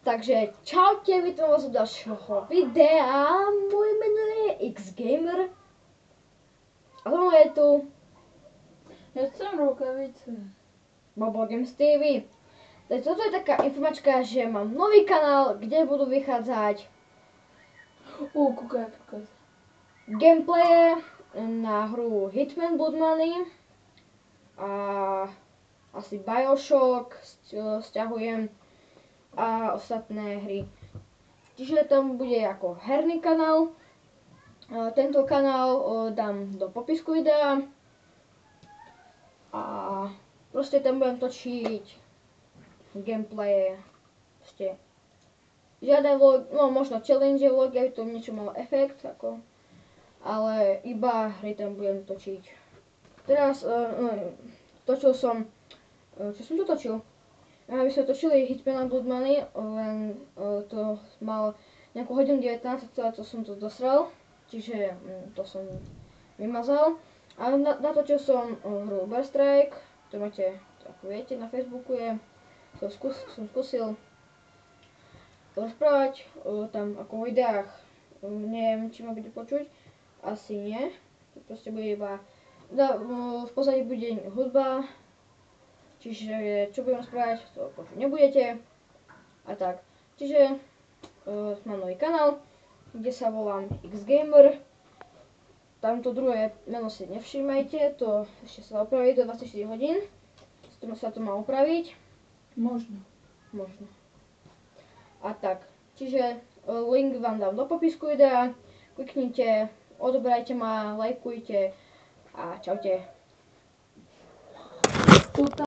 Takže čaute, vítam vás u ďalšieho videa. Moje meno je Xgamer. A so mnou je tu Ja chcem rukavice. Bobo Games TV. Takže toto je taká informačka, že mám nový kanál, kde budú vychádzať Kúkaj. gameplaye na hru Hitman Blood Money a asi Bioshock sťahujem a ostatné hry. Čiže tam bude ako herný kanál. Tento kanál dám do popisku videa a proste tam budem točiť gameplaye, proste žiaden vlog, no možno challenge vlog, aby to niečo malo efekt, ako, ale iba hry tam budem točiť. Teraz točil som, čo som tu točil? My sme točili Hitman Blood Money, len to mal nejakú hodinu 19, celé to som to dosral, čiže to som vymazal. A natočil som hru Bear Strike, to máte, ako viete, na Facebooku je, som skúsil rozprávať tam ako v videách, neviem, či ma bude počuť, asi nie, to proste bude iba, v pozadí bude hudba, čiže čo budem rozprávať, to počuť nebudete a tak. Čiže mám nový kanál, kde sa volám Xgamer. Tamto druhé meno si nevšímajte, to ešte sa opraví do 24 hodín. Sa to má upraviť. Možno. A tak, čiže link vám dám do popisku videa. Kliknite, odoberajte ma, lajkujte a čaute.